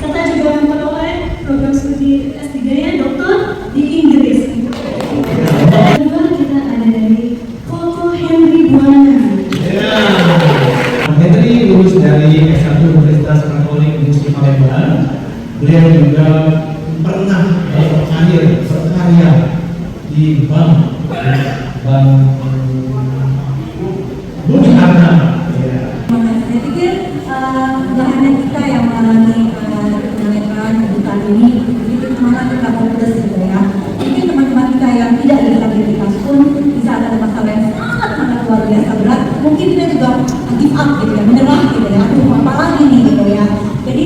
serta juga memperoleh program studi S3-nya doktor di Inggris. Kedua kita ada dari Koko Henry Buana. Henry lulus dari S1 Universitas Katolik Institut Palembang. Beliau juga pernah berkarya di Bank Bumi Harta. Saya pikir nggak hanya kita yang mengalami tunanetra kebutaan ini, itu semangat kita fokus gitu ya. Mungkin teman-teman kita yang tidak disabilitas pun bisa ada masalah yang sangat luar biasa berat. Mungkin kita juga give up gitu ya, menyerah gitu ya. Aduh, apa lagi nih gitu ya. Jadi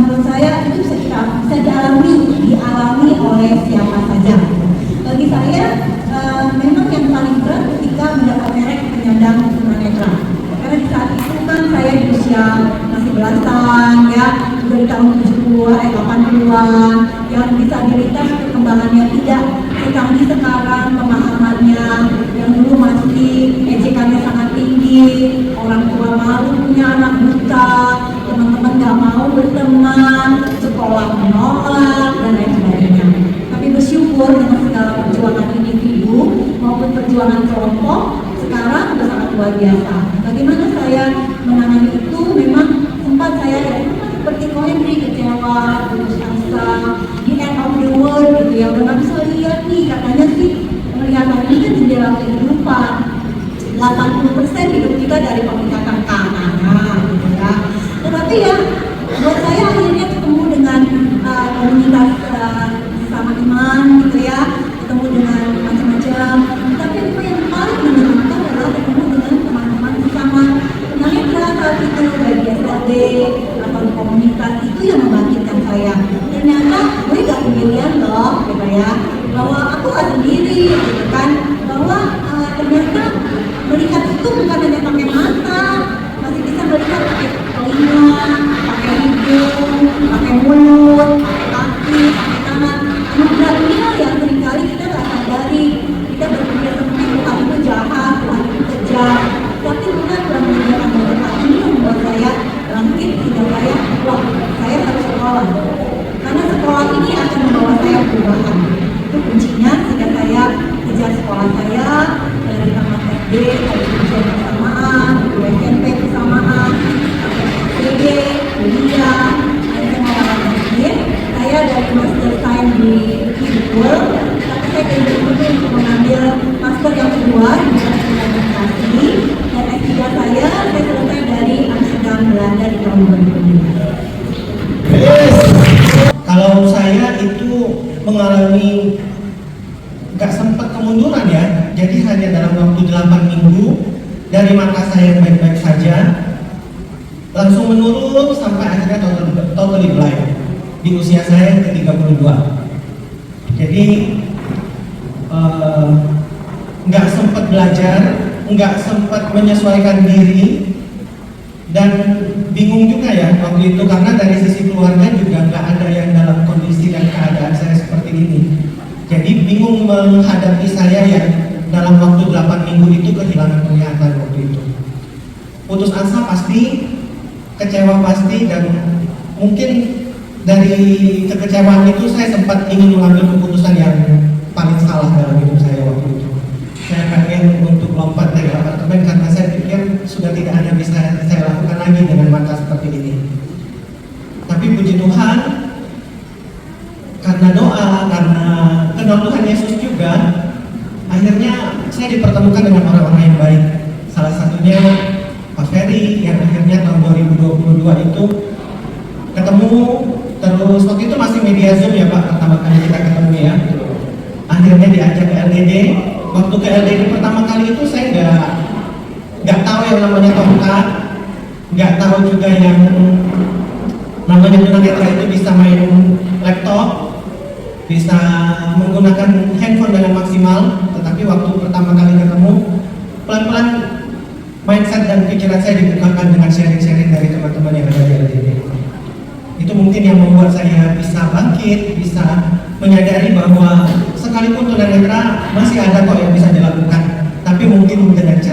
menurut saya itu bisa dialami oleh siapa saja. Bagi saya memang yang paling berat ketika mendapat merek penyandang tunanetra. Karena di saat itu kan saya di usia masih belasan ya, juga di tahun 80-an, yang disabilitas perkembangannya tidak secanggih sekarang, pemahamannya yang dulu masih ejekannya sangat tinggi, orang tua malu punya anak buta, teman-teman gak mau berteman, sekolah menolak dan lain sebagainya. Tapi bersyukur dengan segala perjuangan individu maupun perjuangan kelompok, sekarang sudah sangat luar biasa. Bagaimana saya menangani itu, memang sempat saya seperti Henry kecewa, putus asa, di end of the world gitu ya, udah gak bisa lihat nih, katanya sih penglihatan ini kan jendela kehidupan, 80% hidup kita dari penglihatan kanan gitu ya. Tetapi ya buat saya akhirnya ketemu dengan komunitas sama iman gitu ya, ketemu dengan macam-macam. Tapi yang paling menentukan adalah ketemu dengan teman-teman bersama tunanetra saat itu, baik di SLB atau di komunitas, itu yang membangkitkan saya. Ternyata gue gak sendirian loh gitu ya, bahwa aku gak sendiri gitu kan, bahwa ternyata melihat itu bukan hanya pakai mata, masih bisa melihat pakai telinga, pakai hidung, pakai mulut, pakai kaki, pakai tangan. Anugerahnya yang seringkali kita gak sadari, kita berpikir seperti Tuhan itu jahat, Tuhan itu kejam, tapi Tuhan telah menyediakan berkat ini yang membuat saya bangkit sehingga wah, saya harus sekolah, karena sekolah ini akan membawa saya perubahan. Itu kuncinya, sehingga saya kejar sekolah saya dari tamat SD, dari ujian bersamaan, SMP bersamaan, SD, kuliah, SMA terakhir. Saya dari Master Science di World, tapi saya kemudian untuk mengambil master yang kedua di bidang komunikasi, dan S3 saya selesai dari Amsterdam, Belanda di tahun 2015. Kalau saya itu mengalami nggak sempat kemunduran ya, jadi hanya dalam waktu 8 minggu dari mata saya yang baik-baik saja langsung menurun sampai akhirnya totally blind di usia saya yang ke-32. Jadi nggak sempat belajar, nggak sempat menyesuaikan diri, dan bingung juga ya waktu itu, karena dari sisi keluarga juga nggak ada yang dalam kondisi dan keadaan saya seperti ini. Jadi bingung menghadapi saya yang dalam waktu 8 minggu itu kehilangan penglihatan waktu itu. Putus asa pasti, kecewa pasti, dan mungkin dari kekecewaan itu saya sempat ingin mengambil keputusan yang paling salah dalam hidup saya waktu itu. Saya pengen untuk lompat dari apartemen karena saya pikir sudah tidak ada bisa saya lakukan lagi dengan mata seperti ini. Tapi puji Tuhan, karena doa, karena kenal Tuhan Yesus juga, akhirnya saya dipertemukan dengan orang-orang yang baik. Salah satunya Pak Ferry, yang akhirnya tahun 2022 itu ketemu. Terus waktu itu masih media Zoom ya Pak, pertama kali kita ketemu ya. Akhirnya diajak ke LGD. Waktu ke LGD pertama kali itu saya nggak tahu yang namanya tongkat, nggak tahu juga yang namanya tunanetra itu bisa main laptop, bisa menggunakan handphone dengan maksimal. Tetapi waktu pertama kali ketemu, pelan-pelan mindset dan pikiran saya dibukakan dengan sharing-sharing dari teman-teman yang ada di LGD. Itu mungkin yang membuat saya bisa bangkit, bisa menyadari bahwa sekalipun tunanetra masih ada kok yang bisa dilakukan, tapi mungkin dengan cara